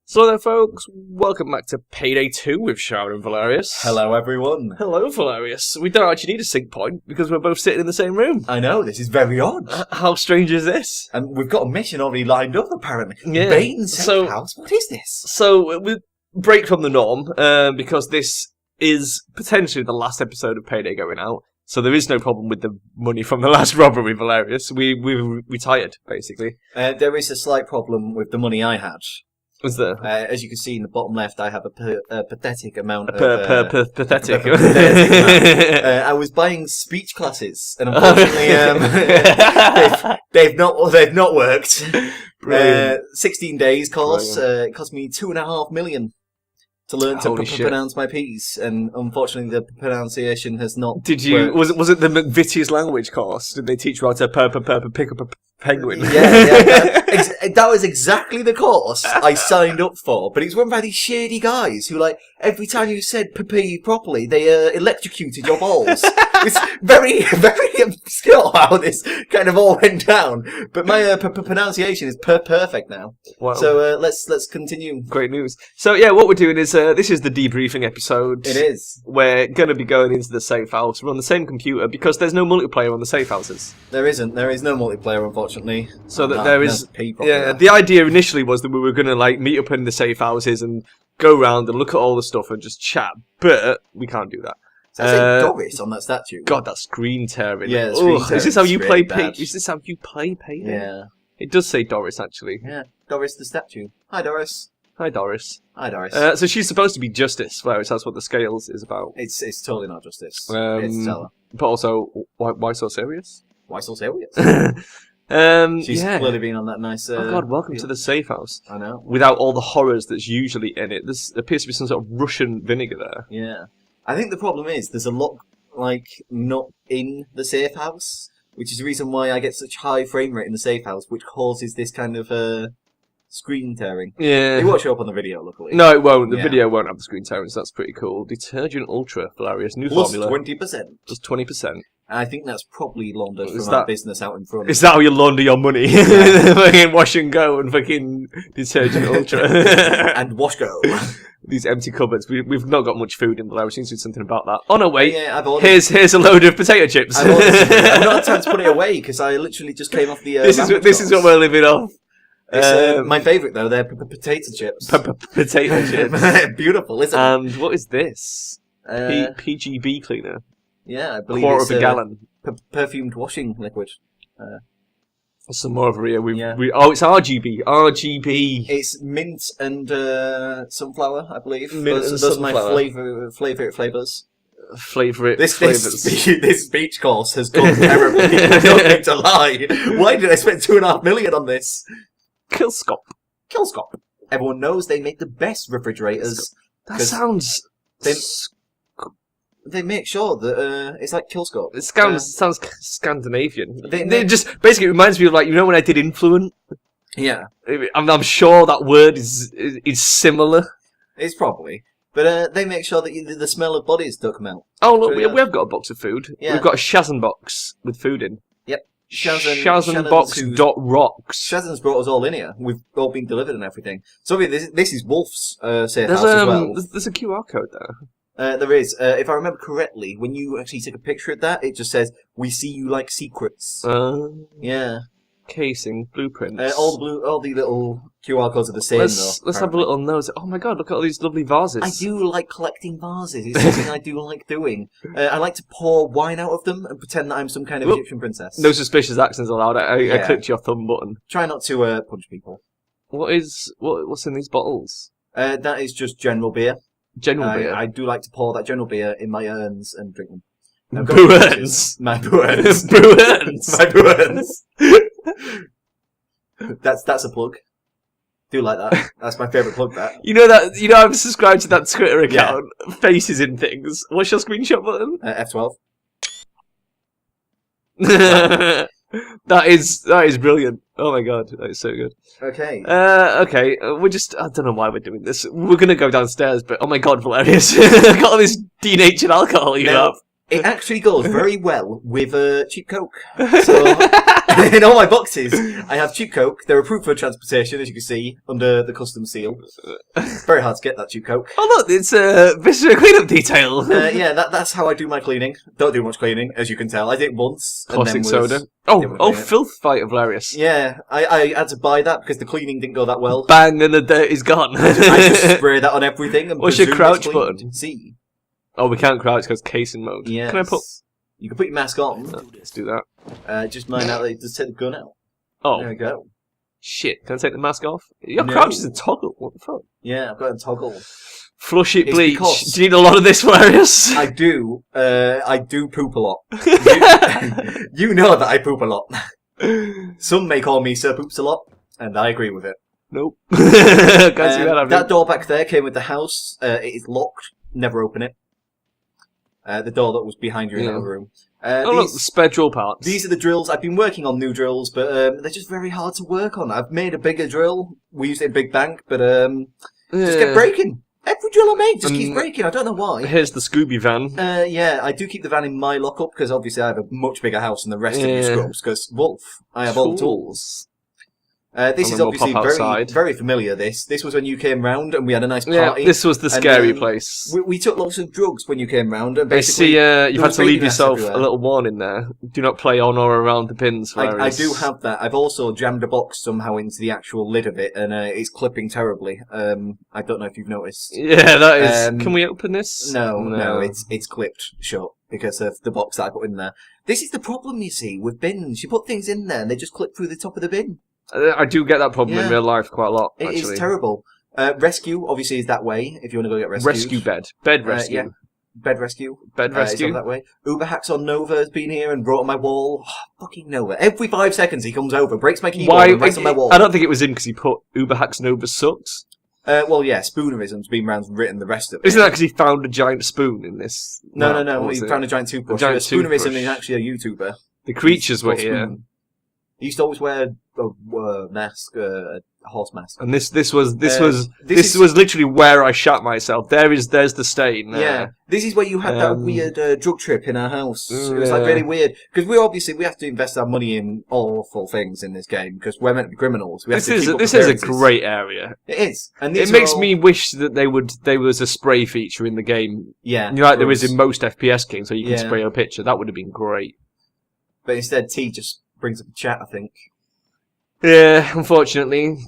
So there, folks, welcome back to Payday 2 with Sharon and Valerius. Hello, everyone. Hello, Valerius. We don't actually need a sync point because we're both sitting in the same room. I know, this is very odd. How strange is this? And we've got a mission already lined up, apparently. Yeah. Bane's safe house? What is this? So, we break from the norm because this is potentially the last episode of Payday going out. So there is no problem with the money from the last robbery, Valerius. We retired, basically. There is a slight problem with the money I had. Was there? As you can see in the bottom left, I have a pathetic amount of... Pathetic. I was buying speech classes, and unfortunately, they've not worked. 16 days course. It cost me $2.5 million to learn to pronounce my P's, and unfortunately, the pronunciation has not. Did you? worked. Was it the McVitie's language course? Did they teach you how to pick up a penguin? Yeah. That was exactly the course I signed up for, but it was run by these shady guys who, like, every time you said "p" properly, they electrocuted your balls. It's very, very obscure how this kind of all went down, but my pronunciation is perfect now. Wow. So let's continue. Great news. So yeah, what we're doing is this is the debriefing episode. It is. We're going to be going into the safe house. We're on the same computer because there's no multiplayer on the safe houses. There isn't. There is no multiplayer, unfortunately. So that there is. Yeah. The idea initially was that we were going to like meet up in the safe houses and go around and look at all the stuff and just chat, but we can't do that. Does it say Doris on that statue? God, that screen tearing. Yeah, screen tearing. Is this how you play bad. Is this how you play Payday? Yeah. It does say Doris, actually. Yeah, Doris the statue. Hi, Doris. Hi, Doris. Hi, Doris. So she's supposed to be justice, whereas that's what the scales is about. It's totally not justice. It's Stella. But also, why so serious? Why so serious? She's clearly been on that nice... oh God, welcome to the safe house. I know. Without all the horrors that's usually in it. There appears to be some sort of Russian vinegar there. Yeah. I think the problem is there's a lot, like, not in the safe house, which is the reason why I get such high frame rate in the safe house, which causes this kind of screen tearing. Yeah. It won't show up on the video, luckily. No, it won't. The video won't have the screen tearing, so that's pretty cool. Detergent Ultra, Valerius, new Plus formula. 20%. Plus 20%. I think that's probably laundered from our business out in front. Is that how you launder your money? Fucking wash and go and fucking Detergent Ultra. And wash go. These empty cupboards. We've not got much food in, but I was thinking something about that. Oh no, wait. Yeah, I've ordered. Here's a load of potato chips. I've not had time to put it away because I literally just came off the. This is what we're living off. My favourite though, they're potato chips. Potato chips. Beautiful, isn't it? And what is this? PGB cleaner. Yeah, I believe Quarter it's of a gallon. Perfumed washing liquid. Some more over here. It's RGB. RGB. It's mint and sunflower, I believe. Mint and those are sunflower. my favourite flavours. Favourite This speech course has gone terribly. I don't need to lie. Why did I spend $2.5 million on this? Killscop. Everyone knows they make the best refrigerators. That sounds... They make sure that it's like Killscope. It sounds Scandinavian. They just basically reminds me of, like, you know when I did Influent? Yeah. I'm sure that word is similar. It's probably. But they make sure that the smell of bodies don't come out. Oh, look, we have got a box of food. Yeah. We've got a Shazam box with food in. Yep. Shazambox.rocks. Shazam's brought us all in here. We've all been delivered and everything. So this is Wolf's safe house as well. There's a QR code there. There is. If I remember correctly, when you actually take a picture of that, it just says, "We see you like secrets." Yeah. Casing, blueprints. All the little QR codes are the same, Let's have a little nose. Oh my God, look at all these lovely vases. I do like collecting vases. It's something I do like doing. I like to pour wine out of them and pretend that I'm some kind of Egyptian princess. No suspicious actions allowed. I clicked your thumb button. Try not to punch people. What's in these bottles? That is just general beer. Beer. I do like to pour that general beer in my urns and drink them. Boo-urns? My boo-urns. Boo-urns? My boo-urns. That's a plug. Do like that. That's my favourite plug, that. You know I've subscribed to that Twitter account, Faces in Things. What's your screenshot button? F12. That is brilliant. Oh my God, that is so good. Okay. Okay. I don't know why we're doing this. We're gonna go downstairs, but oh my God, Valerius, look at all this denatured alcohol you have. It actually goes very well with cheap Coke. So, in all my boxes, I have cheap Coke. They're approved for transportation, as you can see, under the customs seal. Very hard to get that cheap Coke. Oh look, it's a visitor cleanup detail. Yeah, that's how I do my cleaning. Don't do much cleaning, as you can tell. I did it once. Caustic soda. Oh, filth fighter, hilarious. Yeah, I had to buy that because the cleaning didn't go that well. Bang, and the dirt is gone. I just spray that on everything. And what's your crouch button? C. Oh, we can't crouch because casing mode. Yes. Can I put... You can put your mask on. No, let's do that. Just mind out that it does take the gun out. Oh. There we go. Shit, can I take the mask off? Your No. crouch is a toggle. What the fuck? Yeah, I've got a toggle. Flush it, It's bleach. because- Do you need a lot of this, Valerius? I do poop a lot. You know that I poop a lot. Some may call me Sir Poops a lot, and I agree with it. Nope. Can't see that, that door back there came with the house. It is locked. Never open it. The door that was behind you in the other room. Look, spare drill parts. These are the drills. I've been working on new drills, but they're just very hard to work on. I've made a bigger drill. We used it in Big Bank, but just kept breaking. Every drill I make just keeps breaking. I don't know why. Here's the Scooby van. Yeah, I do keep the van in my lockup because obviously I have a much bigger house than the rest of you scrubs. Because Wolf, I have all the tools. This is obviously very familiar. This was when you came round and we had a nice party. Yeah, this was the scary place. We took lots of drugs when you came round. And I see you've had to leave yourself everywhere. a little warning there. Do not play on or around the pins. I do have that. I've also jammed a box somehow into the actual lid of it, and it's clipping terribly. I don't know if you've noticed. Yeah, that is. Can we open this? No, it's clipped shut because of the box that I put in there. This is the problem, you see, with bins. You put things in there and they just clip through the top of the bin. I do get that problem in real life quite a lot, actually. It is terrible. Rescue, obviously, is that way, if you want to go get rescued. Rescue bed. Bed rescue. Yeah. Bed rescue. Bed rescue. Is that way. Uber Hacks on Nova has been here and brought on my wall. Oh, fucking Nova. Every 5 seconds he comes over, breaks my keyboard and writes on my wall. I don't think it was him because he put Uber Hacks Nova sucks. Well, yeah, Spoonerism's been round and written the rest of it. Isn't that because he found a giant spoon in this? No. He found a giant toothbrush. Spoonerism is actually a YouTuber. The creatures were here. Spoon. He used to always wear a mask, a horse mask. And this was literally where I shot myself. There's the stain. Yeah, this is where you had that weird drug trip in our house. It was like really weird because we have to invest our money in awful things in this game because we're meant to be criminals. This is a great area. It is, and it makes me wish that there was a spray feature in the game. Yeah, like there is in most FPS games, where you can spray a picture. That would have been great. But instead, T just brings up a chat, I think. Yeah, unfortunately.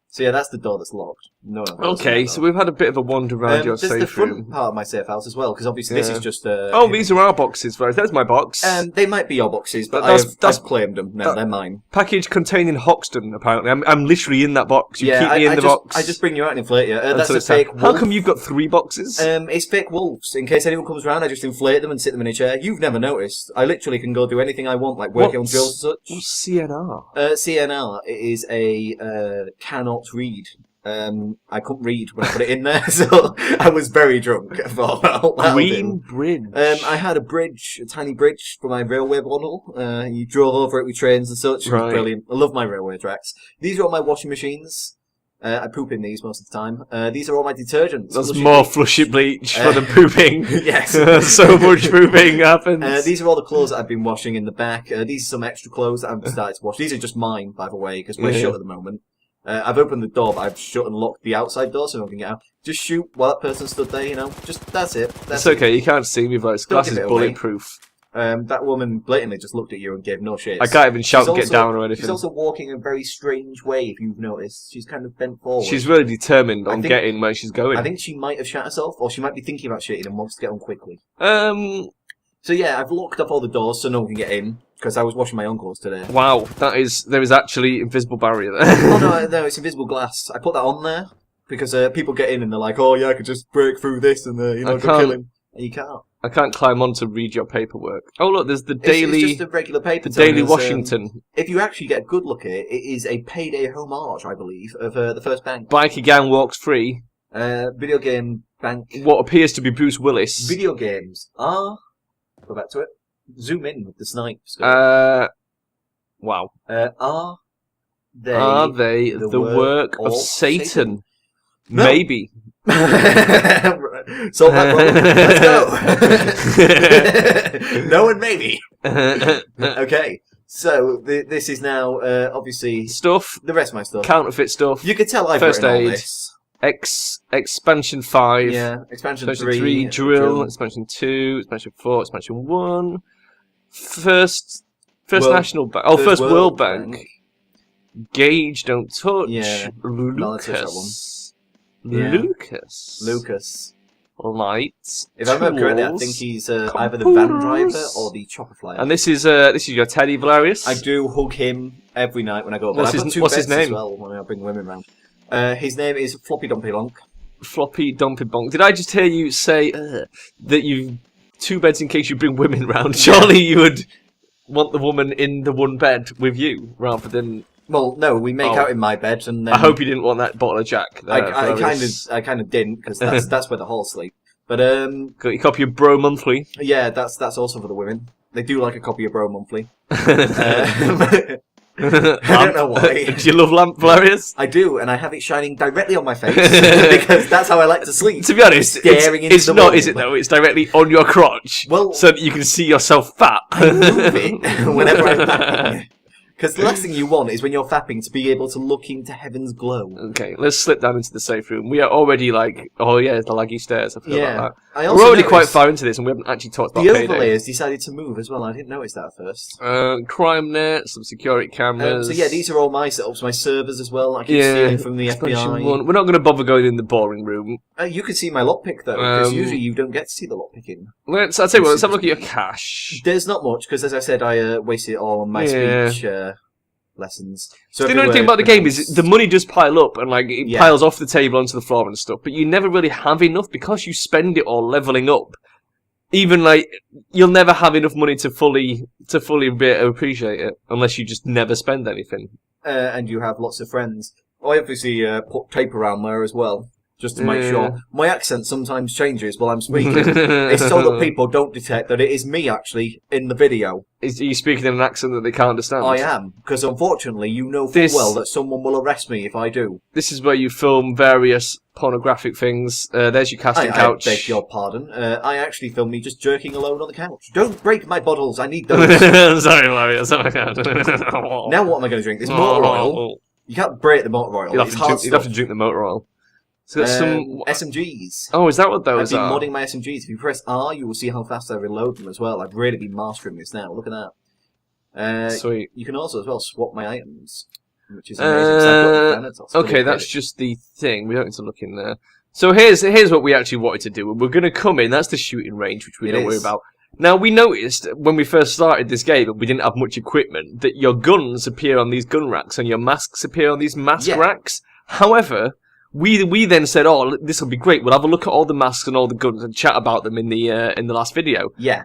So yeah, that's the door that's locked. No. Okay, so we've had a bit of a wander around your safe room. There's the front part of my safe house as well, because obviously this is just these are our boxes, right? There's my box. They might be your boxes, but I've claimed them. No, they're mine. Package containing Hoxton, apparently. I'm literally in that box. You keep me in the box. I just bring you out and inflate you. That's a fake wolf. How come you've got 3 boxes? It's fake wolves. In case anyone comes around, I just inflate them and sit them in a chair. You've never noticed. I literally can go do anything I want, like working on drills and such. What's CNR? CNR is a cannot read. I couldn't read when I put it in there, so I was very drunk. Green bridge. I had a tiny bridge for my railway bundle. You drove over it with trains and such. It was brilliant. I love my railway tracks. These are all my washing machines. I poop in these most of the time. These are all my detergents. There's more flushy bleach for the pooping. Yes. So much pooping happens. These are all the clothes that I've been washing in the back. These are some extra clothes that I've started to wash. These are just mine, by the way, because we're shut at the moment. I've opened the door, but I've shut and locked the outside door so no one can get out. Just shoot while that person stood there, you know. Just, that's it. It's okay, you can't see me, but glass is bulletproof. That woman blatantly just looked at you and gave no shit. I can't even shout and get down or anything. She's also walking in a very strange way, if you've noticed. She's kind of bent forward. She's really determined on getting where she's going. I think she might have shot herself, or she might be thinking about shitting and wants to get on quickly. So yeah, I've locked up all the doors so no one can get in, because I was washing my own clothes today. Wow, there is actually invisible barrier there. Oh no, it's invisible glass. I put that on there, because people get in and they're like, oh yeah, I could just break through this and go kill him. And you can't. I can't climb on to read your paperwork. Oh look, there's the daily... It's just a regular paper. The Daily Washington. If you actually get a good look at it, it is a Payday homage, I believe, of the first bank. Biker gang walks free. Video game bank. What appears to be Bruce Willis. Video games are... Go back to it. Zoom in with the snipes. Wow. Are they the work of Satan? No. Maybe. Solve that problem. Let's go. No and maybe. Okay. So this is now obviously Stuff. the rest of my stuff. Counterfeit stuff. You could tell I've First written aid. all this. Expansion 5. Yeah, expansion 3, drill. Expansion 2. Expansion 4. Expansion 1. First National Bank. Oh, first World Bank. Gauge, don't touch. Yeah. Lucas. Yeah. Lucas. Lights. If I remember correctly, I think he's either the van driver or the chopper flyer. And this is your Teddy, Valerius. I do hug him every night when I go up. What's his name? As well when I bring women round. His name is Floppy Dumpy Lonk. Floppy Dumpy Bonk. Did I just hear you say that you've 2 beds in case you bring women round? Surely you would want the woman in the one bed with you rather than. Well, no, we make out in my bed, and then I hope you didn't want that bottle of Jack. I kind of didn't because that's where the halls sleep. But got your copy of Bro Monthly. Yeah, that's also for the women. They do like a copy of Bro Monthly. I don't know why. Do you love lamp, Valerius? I do, and I have it shining directly on my face because that's how I like to sleep. To be honest, it's not, is it though? It's directly on your crotch, well, so that you can see yourself fat. I move it whenever I'm fapping. Because the last thing you want is when you're fapping to be able to look into heaven's glow. Okay, let's slip down into the safe room. We are already like, oh yeah, the laggy stairs. I forgot about that. We're already quite far into this, and we haven't actually talked about Payday. The Payday. overlayers decided to move as well. I didn't notice that at first. Crime net, some security cameras. So yeah, these are all my setups, my servers as well. I keep stealing from the FBI. We're not going to bother going in the boring room. You can see my lockpick though, because usually you don't get to see the lockpicking. I'll tell you what, let's have a look at your cash. There's not much, because as I said, I wasted it all on my speech lessons. So the only thing about the game is the money does pile up and like it piles off the table onto the floor and stuff, but you never really have enough because you spend it all leveling up. Even like you'll never have enough money to fully appreciate it unless you just never spend anything. And you have lots of friends. I obviously put tape around there as well, just to make sure. My accent sometimes changes while I'm speaking. It's so that people don't detect that it is me actually in the video. Are you speaking in an accent that they can't understand? I am, because unfortunately you know full well that someone will arrest me if I do. This is where you film various pornographic things. There's your casting couch. I beg your pardon. I actually filmed me just jerking alone on the couch. Don't break my bottles, I need those. Sorry, Mario. Sorry. Now what am I going to drink? This motor oil. You can't break the motor oil. You'd have to drink the motor oil. So got some SMGs. Oh, is that what those are? I've been modding my SMGs. If you press R, you will see how fast I reload them as well. I've really been mastering this now. Look at that. Sweet. You can also as well swap my items, which is amazing. Okay, that's just the thing. We don't need to look in there. So here's what we actually wanted to do. We're going to come in. That's the shooting range, which we don't worry about. Now, we noticed when we first started this game and we didn't have much equipment that your guns appear on these gun racks and your masks appear on these mask racks. However, we then said, oh, this will be great. We'll have a look at all the masks and all the guns and chat about them in the last video. Yeah.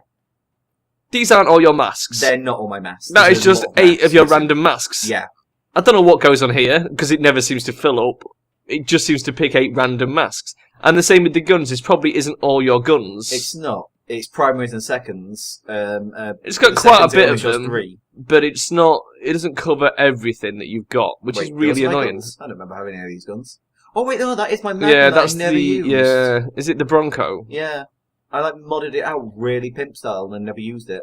These aren't all your masks. They're not all my masks. That is just 8 of your random masks. Yeah. I don't know what goes on here, because it never seems to fill up. It just seems to pick 8 random masks. And the same with the guns. This probably isn't all your guns. It's not. It's primaries and seconds. It's got quite a bit of them, 3. But it's not. It doesn't cover everything that you've got, which is really annoying. I don't remember having any of these guns. Oh wait, no, that is my Magnum that I never used. Yeah, is it the Bronco? Yeah, I modded it out really pimp style and never used it.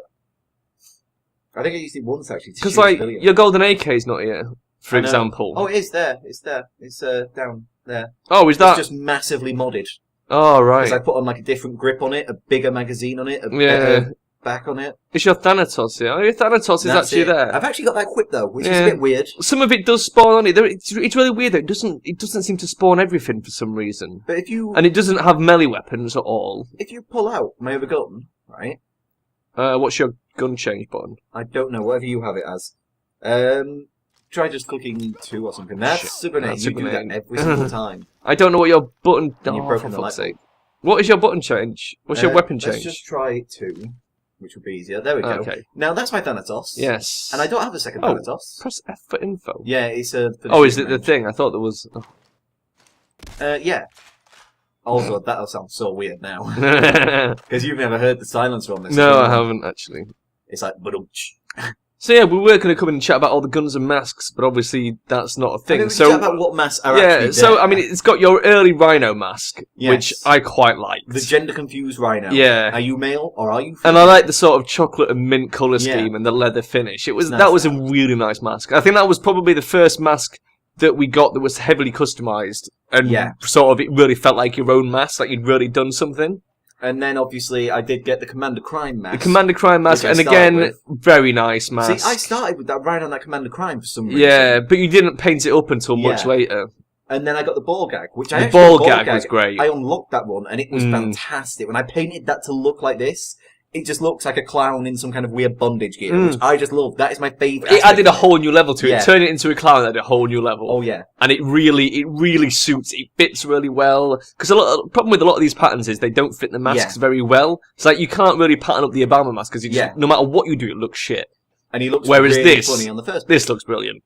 I think I used it once actually. Because your golden AK's not here, for example. Oh, it is there. It's there. It's down there. Oh, is that? It's just massively modded. Oh right. Because I put on like a different grip on it, a bigger magazine on it, a better back on it. It's your Thanatos here. Oh, your Thanatos is actually there. I've actually got that equipped though, which is a bit weird. Some of it does spawn on it. It's really weird though. It doesn't seem to spawn everything for some reason. But if you... And it doesn't have melee weapons at all. If you pull out my other gun, right? What's your gun change button? I don't know, whatever you have it as. Try just clicking 2 or something. That's super nice. You do that every single time. I don't know what your button... You've broken the light bulb. What is your button change? What's your weapon change? Let's just try 2. Which would be easier. There we go. Okay. Now that's my Thanatos. Yes. And I don't have a second Thanatos. Press F for info. Yeah, it's a... Oh, is it the thing? I thought there was... Yeah. Also, that'll sound so weird now. Because you've never heard the silencer on this. No, I haven't, actually. It's like... Ba-dum-tsh. So yeah, we were going to come in and chat about all the guns and masks, but obviously that's not a thing. We can So chat about what masks are actually so there. I mean, it's got your early Rhino mask, Yes. which I quite liked. The gender-confused Rhino. Yeah. Are you male or are you female? And I like the sort of chocolate and mint colour Yeah. scheme and the leather finish. Nice, That was a that. really nice mask. I think that was probably the first mask that we got that was heavily customised and Yeah. sort of it really felt like your own mask, like you'd really done something. And then, obviously, I did get the Commander Crime mask. The Commander Crime mask, Which I and started again, with. very nice mask. See, I started with that right on that Commander Crime for some reason. Yeah, but you didn't paint it up until much Yeah. later. And then I got the ball gag, which I The actually ball got gag was great. I unlocked that one, and it was Mm. fantastic. When I painted that to look like this, it just looks like a clown in some kind of weird bondage gear, which I just love. That is my favourite. It added a whole new level to it. Yeah. Turn it into a clown added a whole new level. Oh yeah, And it really suits. It fits really well. Because the problem with a lot of these patterns is they don't fit the masks very well. It's like you can't really pattern up the Obama mask because no matter what you do, it looks shit. and he looks Whereas really this- funny on the first. This looks brilliant.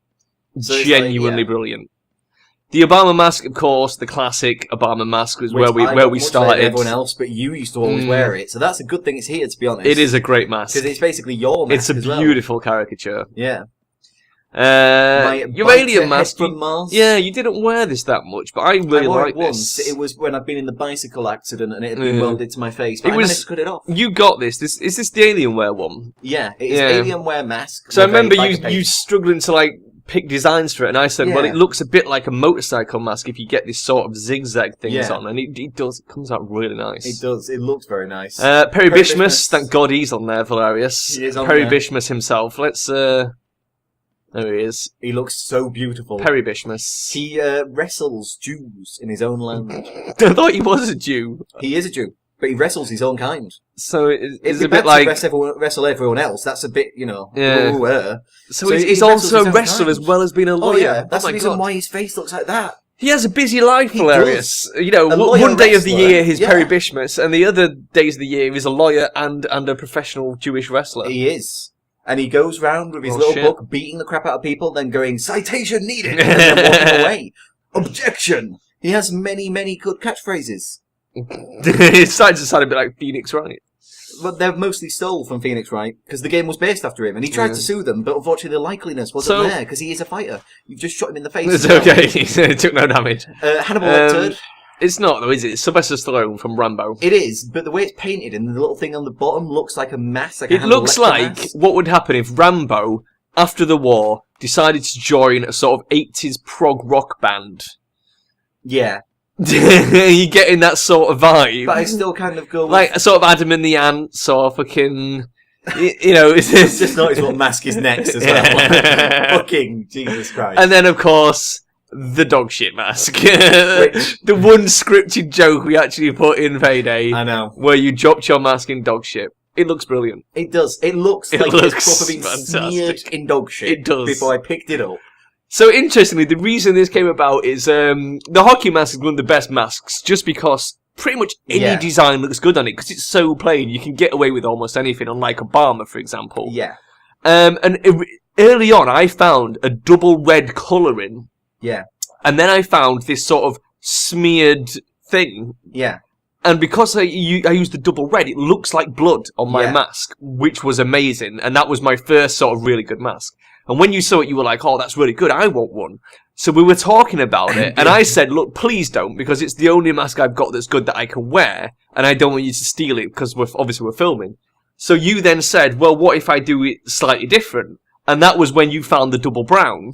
So it's Genuinely like, brilliant. The Obama mask, of course, the classic Obama mask was Which where we I got much later started. than everyone else, but you used to always wear it, so that's a good thing. It's here, to be honest. It is a great mask. because it's basically your mask. It's a as well. beautiful caricature. Yeah. Your bite alien to mask. head from Mars. Yeah, you didn't wear this that much, but I really I wore like it once. this. It was when I'd been in the bicycle accident and it had been Yeah. welded to my face. But It I was- managed to cut it off. You got this. Is this the Alienware one? Yeah, it is Yeah. Alienware mask. So I with a remember bag of you paint. struggling to like pick designs for it, and I said, well, Yeah. it looks a bit like a motorcycle mask if you get this sort of zigzag things Yeah. on, and it does. It comes out really nice. It does. It looks very nice. Perry Bishmas, Bishmas. thank God he's on there, Valerius. He is on Perry there. Bishmas himself. Let's. There he is. He looks so beautiful. Perry Bishmas. He wrestles Jews in his own land. I thought he was a Jew. He is a Jew, but he wrestles his own kind. So it's It'd a be bit bad like. to wrestle everyone else. That's a bit, Yeah. ooh. So So he's, he he's wrestles also his a own wrestler kind. as well as being a Oh lawyer. yeah, that's my the reason God. why his face looks like that. He has a busy life, He Valerius. You know, A lawyer one day of the wrestler, year he's yeah. Perry Bishmas, and the other days of the year he's a lawyer and a professional Jewish wrestler. He is. And he goes round with his Oh, little shit. book, beating the crap out of people, then going, citation needed, and then walking away. Objection! He has many, many good catchphrases. It's starting to sound a bit like Phoenix Wright. But they're mostly stole from Phoenix Wright, because the game was based after him, and he tried Yeah. to sue them, but unfortunately the likeliness wasn't So- there, because he is a fighter. You've just shot him in the face. It's as well. okay. It took no damage. Hannibal Lecter. It's not though, is it? It's Sylvester Stallone from Rambo. It is, but the way it's painted and the little thing on the bottom looks like a mask. Like a It Hannibal looks Lecter like mask. what would happen if Rambo, after the war, decided to join a sort of 80s prog rock band. Yeah, You getting that sort of vibe? but I still kind of go with... Like a sort of Adam and the Ants or fucking, you know, it's just notice what mask is next as well. Fucking Jesus Christ. And then of course the dog shit mask, Which- the one scripted joke we actually put in Payday, I know. where you dropped your mask in dog shit. It looks brilliant. It does. It looks It like looks it's proper being fantastic. smeared in dog shit. It does. Before I picked it up. So interestingly, the reason this came about is the hockey mask is one of the best masks, just because pretty much any Yeah. design looks good on it because it's so plain. You can get away with almost anything, unlike Obama, for example. Yeah. Early on, I found a double red colouring. Yeah. And then I found this sort of smeared thing. Yeah. And because I used the double red, it looks like blood on my Yeah. mask, which was amazing. And that was my first sort of really good mask. And when you saw it, you were like, oh, that's really good. I want one. So we were talking about it. And I said, look, please don't, because it's the only mask I've got that's good that I can wear. And I don't want you to steal it because obviously we're filming. So you then said, well, what if I do it slightly different? And that was when you found the double brown.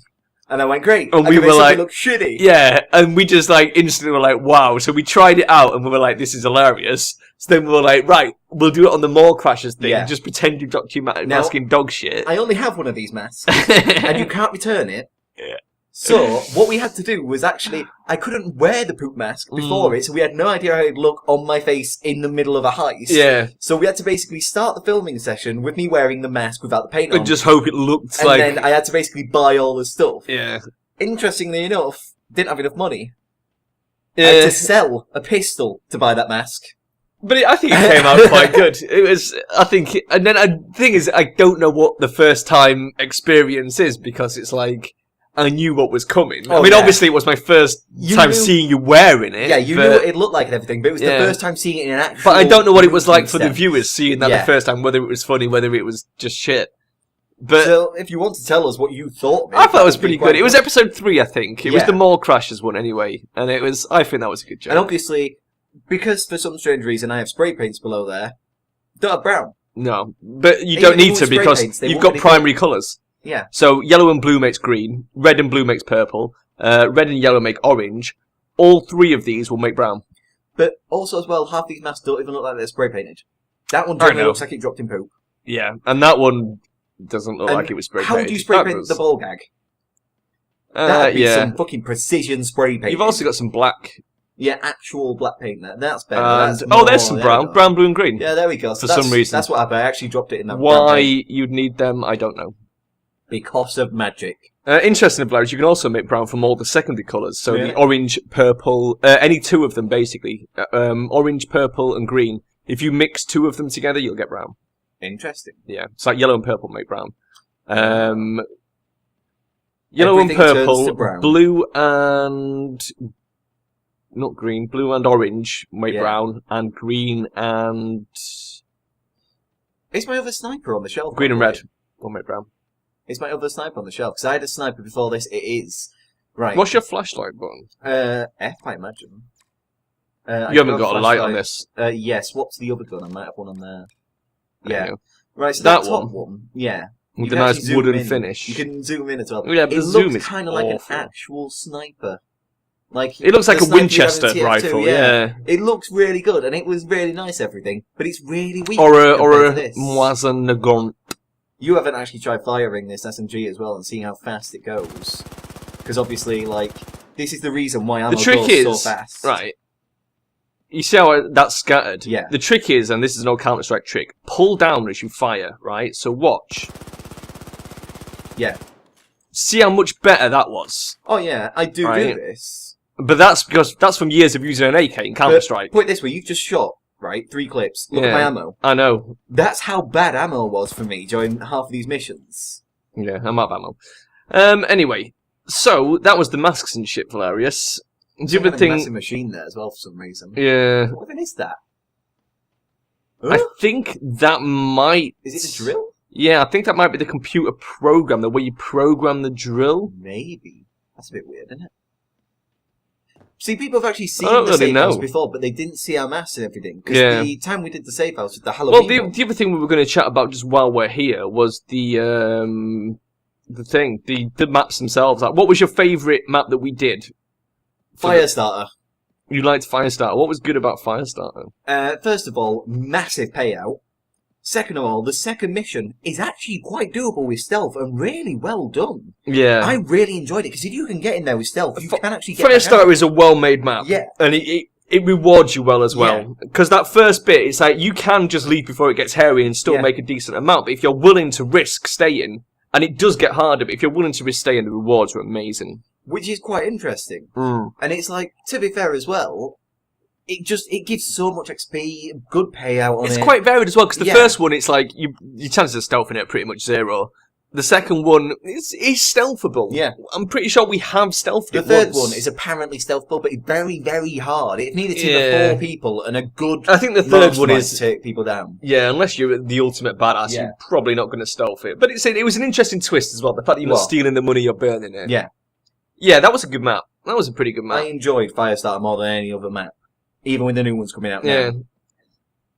And I went, great. And I we can make were something like- look shitty. Yeah, and we just like instantly were like, wow. So we tried it out and we were like, this is hilarious. So then we were like, right, we'll do it on the Mall Crashers thing. Yeah. Just pretend you've got your Now- mask in dog shit. I only have one of these masks. and you can't return it. Yeah. So, what we had to do was actually, I couldn't wear the poop mask before it, so we had no idea how it'd look on my face in the middle of a heist. Yeah. So we had to basically start the filming session with me wearing the mask without the paint on. And just hope it looked and like... then I had to basically buy all the stuff. Yeah. Interestingly enough, didn't have enough money. I Yeah. had to sell a pistol to buy that mask. But I think it came out quite good. It was, I think... And then the thing is, I don't know what the first time experience is, because it's like... I knew what was coming. Oh, I mean, yeah. obviously, it was my first You time knew- seeing you wearing it. Yeah, you but, knew what it looked like and everything, but it was Yeah. the first time seeing it in actual... But I don't know what it was like for the step. viewers seeing that Yeah. the first time, whether it was funny, whether it was just shit. But so, if you want to tell us what you thought, I thought it was pretty good. It was episode 3, I think. It was the Mall Crashers one, anyway, and I think that was a good joke. And obviously, because for some strange reason I have spray paints below there, don't have brown. No, but you don't need to because you've got primary colours. Yeah. So yellow and blue makes green, red and blue makes purple, red and yellow make orange. All 3 of these will make brown. But also as well, half these masks don't even look like they're spray painted. That one generally looks like it dropped in poop. Yeah, and that one doesn't look like it was spray painted. How do you spray paint the ball gag? That'd be some fucking precision spray paint. You've also got some black. Yeah, actual black paint there. That's better. There's some brown. Brown, blue and green. Yeah, there we go. For some reason. That's what happened. I actually dropped it in that. Why you'd need them, I don't know. Because of magic. Interesting, Blair, you can also make brown from all the secondary colours. So the orange, purple, any 2 of them, basically. Orange, purple and green. If you mix 2 of them together, you'll get brown. Interesting. Yeah, it's like yellow and purple make brown. Yellow and purple, blue and... Not green, blue and orange make brown, and green and... Is my other sniper on the shelf? Green and red will make brown. Is my other sniper on the shelf? Because I had a sniper before this. It is. Right. What's your flashlight button? F, I imagine. You haven't got a light on this. Yes. What's the other gun? I might have one on there. Yeah. Right, so that top one. Yeah. With the nice wooden finish. You can zoom in as well. Yeah, but the zoom is looks kind of like an actual sniper. Like it looks like a Winchester rifle, yeah. It looks really good, and it was really nice, everything, but it's really weak. Or a Moisin Nagant. You haven't actually tried firing this SMG as well and seeing how fast it goes, because obviously, like, this is the reason why ammo goes so fast. Right. You see how that's scattered? Yeah. The trick is, and this is an old Counter-Strike trick, pull down as you fire, right? So watch. Yeah. See how much better that was. Oh yeah, I do this. But that's because that's from years of using an AK in Counter-Strike. Put it this way, you've just shot, right, 3 clips. Look at my ammo. I know. That's how bad ammo was for me during half of these missions. Yeah, I'm out of ammo. Anyway, so that was the masks and shit, Valerius. The other thing... massive machine there as well for some reason. Yeah. What even is that? I think that might... Is it a drill? Yeah, I think that might be the computer program, the way you program the drill. Maybe. That's a bit weird, isn't it? See, people have actually seen the safe house before, but they didn't see our masks and everything. Because the time we did the safe house was the Halloween. Well, the other thing we were going to chat about just while we're here was the maps themselves. Like, what was your favourite map that we did? Firestarter. You liked Firestarter. What was good about Firestarter? First of all, massive payout. Second of all, the second mission is actually quite doable with stealth and really well done. Yeah. I really enjoyed it, because if you can get in there with stealth, you can actually get Firestarter is a well-made map. Yeah. And it rewards you well as well. Because that first bit, it's like, you can just leave before it gets hairy and still make a decent amount, but if you're willing to risk staying, and it does get harder, but if you're willing to risk staying, the rewards are amazing. Which is quite interesting. Mm. And it's like, to be fair as well, it gives so much XP, good payout on it. It's quite varied as well, because the first one, it's like, your chances of stealthing it are pretty much 0. The second one is stealthable. Yeah. I'm pretty sure we have stealthed it The third once. one is apparently stealthable, but it's very, very hard. It needed a team of 4 people and a good... I think the third one is... to take people down. Yeah, unless you're the ultimate badass, you're probably not going to stealth it. But it was an interesting twist as well, the fact that you're not stealing the money, you're burning it. Yeah. Yeah, that was a good map. That was a pretty good map. I enjoyed Firestarter more than any other map. Even with the new ones coming out now. Yeah.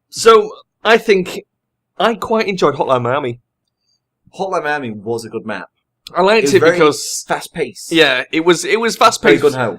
So, I think I quite enjoyed Hotline Miami. Hotline Miami was a good map. I liked it because... fast-paced. Yeah, it was fast-paced. Very good how.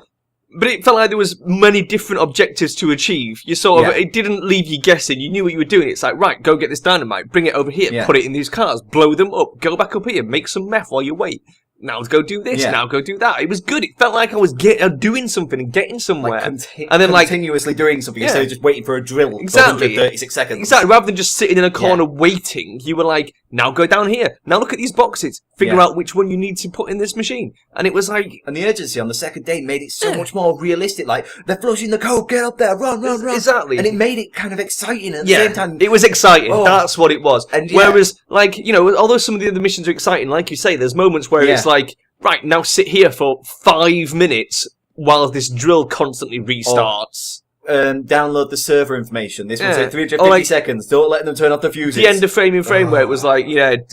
But it felt like there was many different objectives to achieve. You sort of, it didn't leave you guessing. You knew what you were doing. It's like, right, go get this dynamite, bring it over here, put it in these cars, blow them up, go back up here, make some meth while you wait. Now go do this, now go do that. It was good. It felt like I was doing something and getting somewhere. Like and then continuously doing something instead of just waiting for a drill for 136 seconds. Exactly. Rather than just sitting in a corner waiting, you were like, now go down here. Now look at these boxes. Figure out which one you need to put in this machine. And it was like... And the urgency on the second day made it so much more realistic. Like, they're flushing the coke, get up there, run. Exactly. And it made it kind of exciting at the same time. It was exciting. That's what it was. And whereas, like, you know, although some of the other missions are exciting, like you say, there's moments where it's like, right, now sit here for 5 minutes while this drill constantly restarts. download the server information. This will take 350 Or like, seconds. Don't let them turn off the fuses. the end of frame in frame where it was like,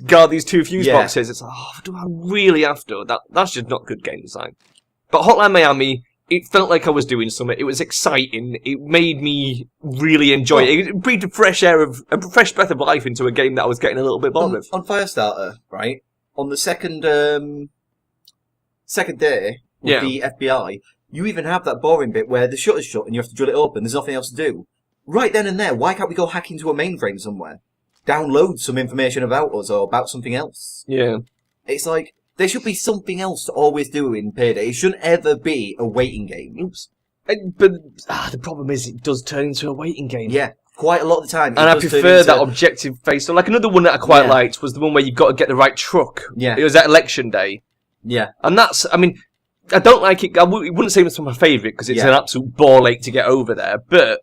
guard these 2 fuse Yeah. boxes. It's like, do I really have to? That's just not good game design. But Hotline Miami, it felt like I was doing something. It was exciting. It made me really enjoy it. It breathed a fresh breath of life into a game that I was getting a little bit bored with. On Firestarter, right? On the second day with the FBI, you even have that boring bit where the shutter's shut and you have to drill it open. There's nothing else to do. Right then and there, why can't we go hack into a mainframe somewhere? Download some information about us or about something else. Yeah. It's like, there should be something else to always do in Payday. It shouldn't ever be a waiting game. Oops. But the problem is it does turn into a waiting game. Yeah, quite a lot of the time. And I prefer that objective face. So, like, another one that I quite liked was the one where you've got to get the right truck. Yeah. It was at election day. Yeah. And that's, I mean, I don't like it. I wouldn't say it's my favourite because it's an absolute ball ache to get over there. But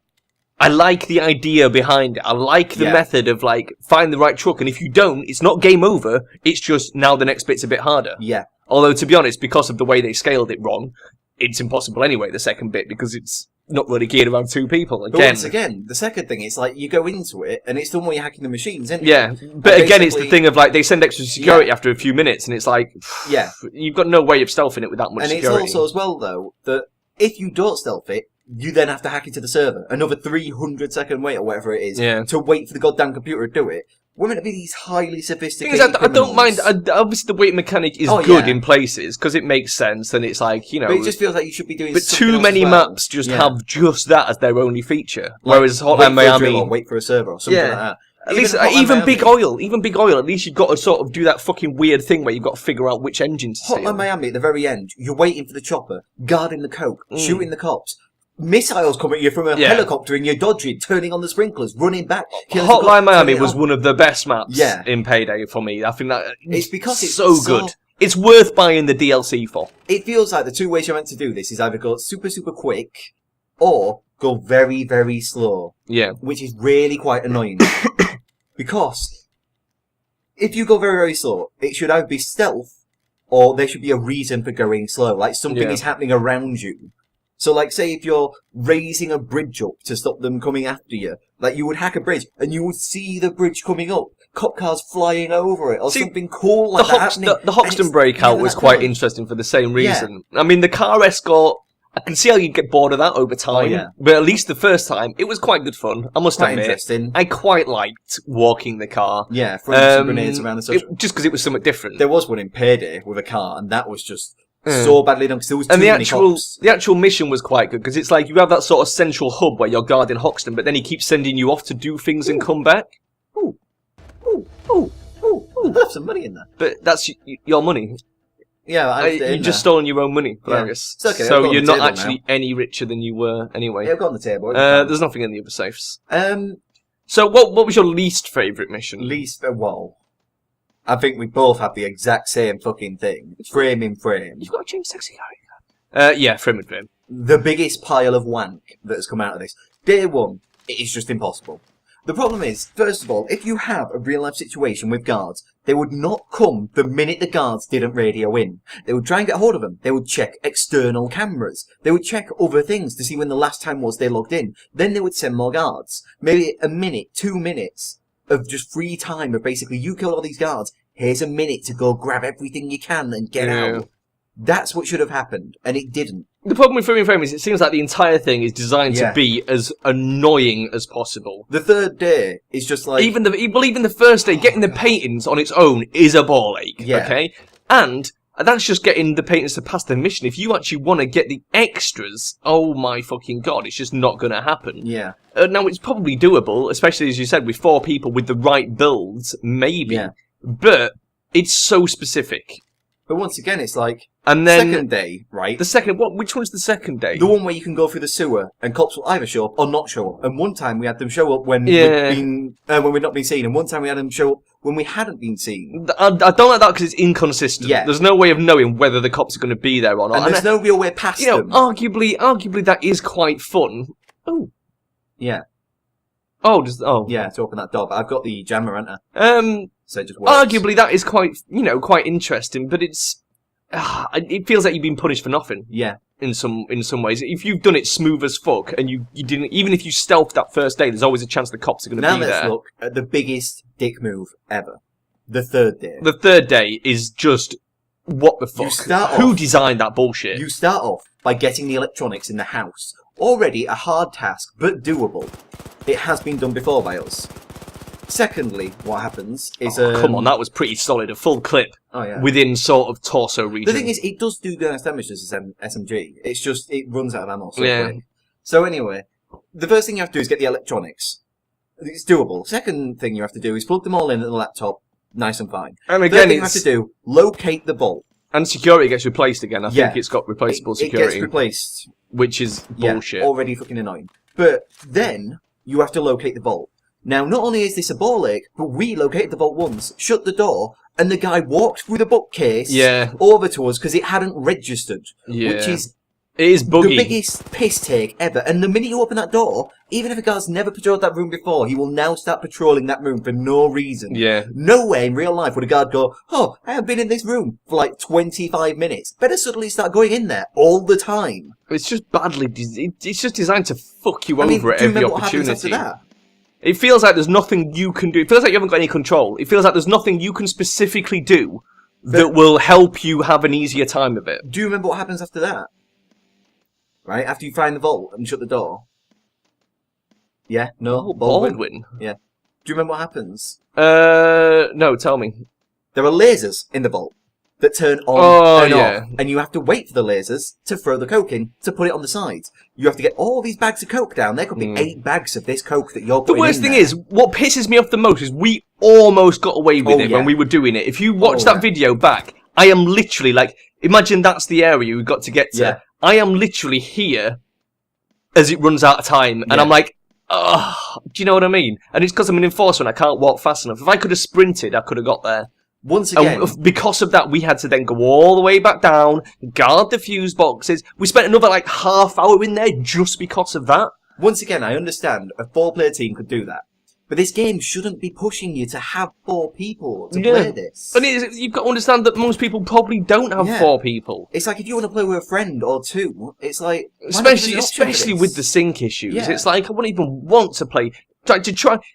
I like the idea behind it. I like the method of, like, find the right truck. And if you don't, it's not game over. It's just now the next bit's a bit harder. Yeah. Although, to be honest, because of the way they scaled it wrong, it's impossible anyway, the second bit, because it's not really geared around 2 people. Again. But once again, the second thing is, like, you go into it, and it's done when you're hacking the machines, isn't it? Yeah, but again, it's the thing of, like, they send extra security after a few minutes, and it's like, you've got no way of stealthing it with that much security. And it's also, as well, though, that if you don't stealth it, you then have to hack into the server. Another 300-second wait, or whatever it is, to wait for the goddamn computer to do it. We're meant to be these highly sophisticated I don't mind. Obviously, the wait mechanic is good in places because it makes sense, and it's like But it just feels like you should be doing. But too many maps just have just that as their only feature, whereas Hotline Miami, wait for a server or something like that. At least, even Big Oil, at least you've got to sort of do that fucking weird thing where you've got to figure out which engine to steal. Hotline Miami at the very end, you're waiting for the chopper, guarding the coke, shooting the cops. Missiles come at you from a helicopter and you're dodging, turning on the sprinklers, running back. Hotline Miami was one of the best maps in Payday for me. I think that it's because it's so good. It's worth buying the DLC for. It feels like the 2 ways you're meant to do this is either go super, super quick or go very, very slow. Yeah. Which is really quite annoying. Because if you go very, very slow, it should either be stealth or there should be a reason for going slow. Like something is happening around you. So, like, say if you're raising a bridge up to stop them coming after you, like, you would hack a bridge, and you would see the bridge coming up, cop cars flying over it, or something cool like that happening. The Hoxton breakout was quite interesting for the same reason. I mean, the car escort, I can see how you'd get bored of that over time, but at least the first time, it was quite good fun, I must admit. Interesting. I quite liked walking the car. Yeah, throwing some grenades around the social. Just because it was something different. There was one in Payday with a car, and that was just... so badly done because there was too many cops. The actual mission was quite good because it's like you have that sort of central hub where you're guarding Hoxton, but then he keeps sending you off to do things and come back. Have some money in there. But that's your money. Yeah, you've just stolen your own money, hilarious. It's okay, so you're not actually any richer than you were anyway. Yeah, I've got on the table. There's nothing in the other safes. So what was your least favourite mission? Well, I think we both have the exact same fucking thing. Frame in frame. You've got to change sexy character. Yeah, frame in frame. The biggest pile of wank that has come out of this. Day one, it is just impossible. The problem is, first of all, if you have a real-life situation with guards, they would not come the minute the guards didn't radio in. They would try and get hold of them. They would check external cameras. They would check other things to see when the last time was they logged in. Then they would send more guards. Maybe a minute, 2 minutes of just free time of basically, you killed all these guards, here's a minute to go grab everything you can and get out. That's what should have happened, and it didn't. The problem with frame is it seems like the entire thing is designed to be as annoying as possible. The third day is just like... Even the first day, getting the paintings on its own is a ball ache, okay? And that's just getting the paintings to pass the mission. If you actually want to get the extras, oh my fucking god, it's just not going to happen. Yeah. Now, it's probably doable, especially, as you said, with 4 people with the right builds, maybe. Yeah. But it's so specific. But once again, it's like... And then... Second day, right? Which one's the second day? The one where you can go through the sewer, and cops will either show up or not show up. And one time we had them show up when we'd not been seen, and one time we had them show up when we hadn't been seen. I don't like that because it's inconsistent. Yeah. There's no way of knowing whether the cops are going to be there or not. And there's no real way past them. Arguably that is quite fun. Oh. Yeah. Yeah, to open that door. But I've got the jammer, haven't I? So it just works. Arguably that is quite interesting, but it's... it feels like you've been punished for nothing. Yeah. In some ways, if you've done it smooth as fuck, and you didn't, even if you stealthed that first day, there's always a chance the cops are going to be there. Now let's look at the biggest dick move ever. The third day. The third day is just what the fuck? Who designed that bullshit? You start off by getting the electronics in the house. Already a hard task, but doable. It has been done before by us. Secondly, what happens is... come on, that was pretty solid. A full clip. Oh, yeah. Within sort of torso region. The thing is, it does do nice damage as an SMG. It's just, it runs out of ammo so quick. So anyway, the first thing you have to do is get the electronics. It's doable. Second thing you have to do is plug them all in at the laptop, nice and fine. And again, third thing you have to do, locate the vault. And security gets replaced again. I think it's got replaceable security. It gets replaced. Which is bullshit. Yeah, already fucking annoying. But then, you have to locate the vault. Now, not only is this a ball ache, but we located the vault once, shut the door, and the guy walked through the bookcase over to us because it hadn't registered. Yeah. Which is It is buggy. the biggest piss take ever. And the minute you open that door, even if a guy's never patrolled that room before, he will now start patrolling that room for no reason. Yeah. Nowhere in real life would a guard go, oh, I have been in this room for like 25 minutes. Better suddenly start going in there all the time. It's just badly... It's just designed to fuck you over at every opportunity. What happens after that? It feels like there's nothing you can do. It feels like you haven't got any control. It feels like there's nothing you can specifically do that will help you have an easier time of it. Do you remember what happens after that? Right? After you find the vault and shut the door? Yeah? No? Oh, Baldwin? Yeah. Do you remember what happens? No, tell me. There are lasers in the vault that turn on and off. And you have to wait for the lasers to throw the coke in to put it on the sides. You have to get all these bags of coke down. There could be 8 bags of this coke that you're putting in. The worst thing is, what pisses me off the most is we almost got away with it when we were doing it. If you watch that video back, I am literally like, imagine that's the area we got to get to. Yeah. I am literally here as it runs out of time, and I'm like, ugh, do you know what I mean? And it's because I'm an enforcer and I can't walk fast enough. If I could have sprinted, I could have got there. Once again, because of that, we had to then go all the way back down, guard the fuse boxes. We spent another like half hour in there just because of that. Once again, I understand a 4-player team could do that. But this game shouldn't be pushing you to have 4 people to play this. But you've got to understand that most people probably don't have 4 people. It's like if you want to play with a friend or 2, it's like... Especially with the sync issues. Yeah. It's like, I wouldn't even want to play...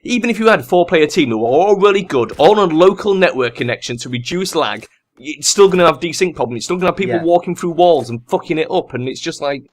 Even if you had a 4-player team who were all really good, all on a local network connection to reduce lag, it's still going to have desync problems. It's still going to have people walking through walls and fucking it up, and it's just like...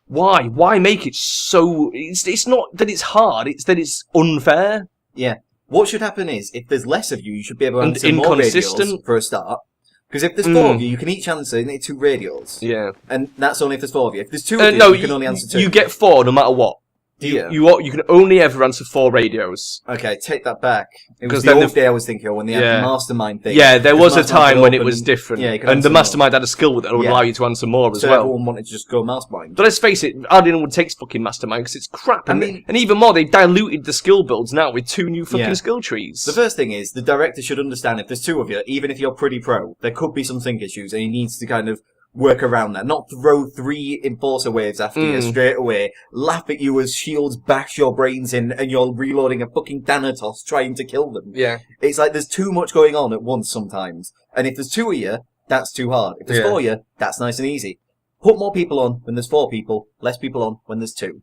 Why? Why make it so... It's not that it's hard, it's that it's unfair. Yeah. What should happen is, if there's less of you should be able to answer more radios for a start. Because if there's 4 of you, you can each answer 2 radios. Yeah. And that's only if there's 4 of you. If there's 2 of you, you can only answer 2. You get 4 no matter what. You can only ever answer 4 radios. Okay, take that back. It was the old day I was thinking of when they had the mastermind thing. Yeah, there was a time when it was different. Yeah, and the mastermind had a skill that would allow you to answer more as well. So everyone wanted to just go mastermind. But let's face it, I didn't want to take fucking mastermind because it's crap. And even more, they've diluted the skill builds now with 2 new fucking skill trees. The first thing is, the director should understand if there's 2 of you, even if you're pretty pro, there could be some sync issues and he needs to kind of work around that, not throw 3 enforcer waves after you straight away, laugh at you as shields bash your brains in and you're reloading a fucking Thanatos trying to kill them. Yeah. It's like there's too much going on at once sometimes. And if there's 2 of you, that's too hard. If there's 4 of you, that's nice and easy. Put more people on when there's 4 people, less people on when there's 2.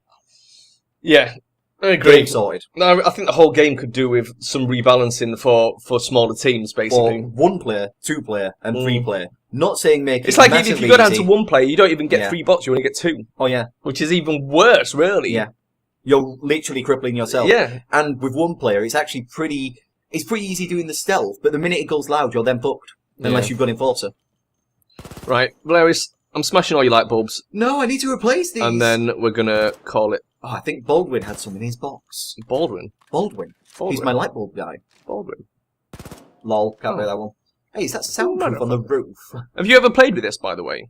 Yeah. I agree. Game sorted. No, I think the whole game could do with some rebalancing for smaller teams, basically. Or 1 player, 2 player, and 3 player. Not saying make it It's like if you go down to 1 player, you don't even get 3 bots, you only get 2. Oh, yeah. Which is even worse, really. Yeah. You're literally crippling yourself. Yeah. And with 1 player, it's actually pretty easy doing the stealth, but the minute it goes loud, you're then fucked. Unless you've got Enforcer. Right. Valerius, I'm smashing all your light bulbs. No, I need to replace these. And then we're going to call it... Oh, I think Baldwin had some in his box. Baldwin? He's my light bulb guy. Baldwin. Lol, can't play that one. Hey, is that soundproof on the roof? Have you ever played with this, by the way?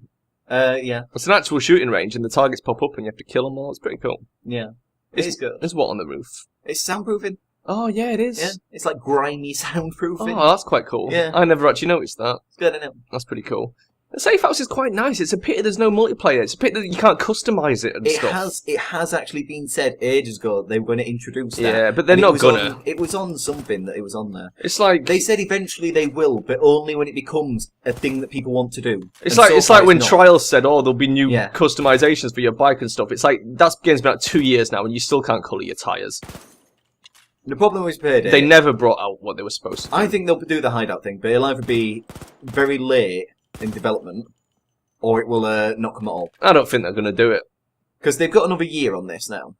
Yeah. It's an actual shooting range, and the targets pop up, and you have to kill them all. It's pretty cool. Yeah. It's good. It's what on the roof? It's soundproofing. Oh, yeah, it is. Yeah. It's like grimy soundproofing. Oh, that's quite cool. Yeah. I never actually noticed that. It's good, isn't it? That's pretty cool. The safe house is quite nice. It's a pity there's no multiplayer. It's a pity that you can't customise it and stuff. It has actually been said ages ago they were going to introduce that. Yeah, but they're And not gonna. It was on something that it was on there. It's like They said eventually they will, but only when it becomes a thing that people want to do. it's And like so it's far like when not. Trials said, "Oh, there'll be new Yeah. customizations for your bike and stuff." It's like that game's been out 2 years now, and you still can't colour your tyres. The problem with Payday, They never brought out what they were supposed to. I think they'll do the hideout thing, but it'll either be very late in development, or it will not come at all. I don't think they're going to do it. Because they've got another year on this now.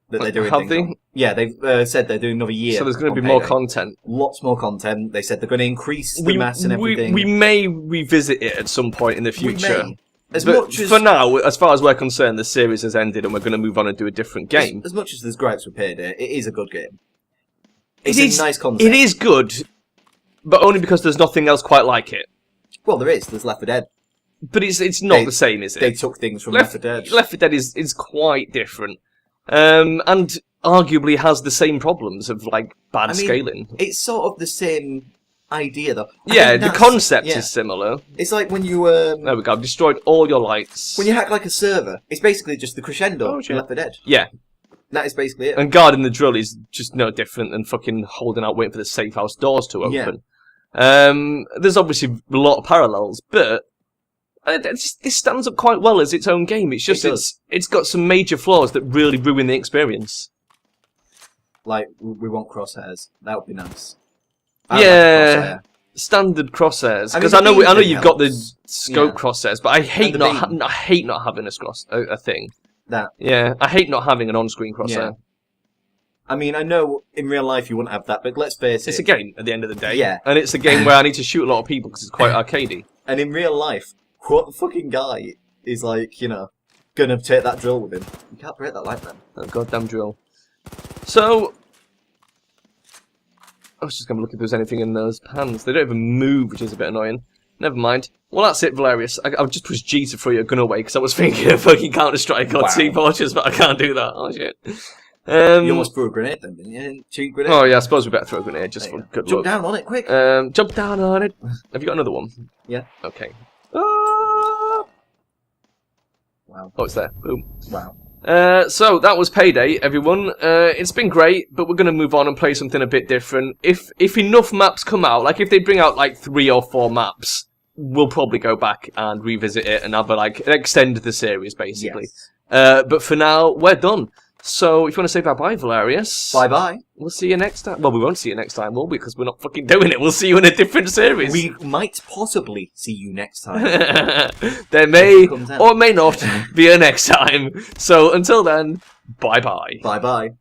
That they're doing Have things they? on. Yeah, they've said they're doing another year. So there's going to on be more Payday. content. Lots more content. They said they're going to increase the mass and everything. We may revisit it at some point in the We future. may. As But much as for now, as far as we're concerned, the series has ended and we're going to move on and do a different game. As much as there's gripes with Payday, it is a good game. It It's is- a nice concept. It is good, but only because there's nothing else quite like it. Well, there is. There's Left 4 Dead. But it's not They- the same, is it? They took things from Left 4 Dead. Left 4 Dead is quite different, and arguably has the same problems of like bad I mean, scaling. It's sort of the same idea, though. I Yeah, think the that's- concept yeah. is similar. It's like when you There we go. I've destroyed all your lights. when you hack like a server. It's basically just the crescendo Oh, in shit. Left 4 Dead. Yeah, That is basically it. and guarding the drill is just no different than fucking holding out waiting for the safe house doors to Yeah. open. There's obviously a lot of parallels, but this stands up quite well as its own game. It's just It does. it's got some major flaws that really ruin the experience. Like we want crosshairs. That would be nice. I like Yeah. crosshair. Standard crosshairs, I mean, because the I know beam you've got the helps. scope Yeah. crosshairs, but I hate the not beam. I hate not having a thing. That. Yeah, I hate not having an on-screen crosshair. Yeah. I mean, I know in real life you wouldn't have that, but let's face It's it. a game at the end of the day, Yeah. and it's a game where I need to shoot a lot of people because it's quite arcadey. And in real life, what fucking guy is like, gonna take that drill with him? You can't break that light, man. That goddamn drill. So, I was just going to look if there's anything in those pans. They don't even move, which is a bit annoying. Never mind. Well, that's it, Valerius. I just pushed G to throw your gun away because I was thinking of fucking Counter-Strike or Wow. Team Fortress, but I can't do that. Oh, shit. You almost threw a grenade then, didn't you? Cheat grenade? Oh, yeah, I suppose we better throw a grenade just for good Jump luck. down on it, quick! Jump down on it. Have you got another one? Yeah. Okay. Ah! Wow. Oh, it's there. Boom. Wow. So that was Payday, everyone. It's been great, but we're going to move on and play something a bit different. If enough maps come out, like if they bring out like 3 or 4 maps, we'll probably go back and revisit it and have a, extend the series basically. Yes. But for now, we're done. So if you want to say bye-bye, Valerius. Bye-bye. We'll see you next time. Well, we won't see you next time, will we? Because we're not fucking doing it. We'll see you in a different series. We might possibly see you next time. There may Comes out. or may not be a next time. So until then, bye-bye. Bye-bye.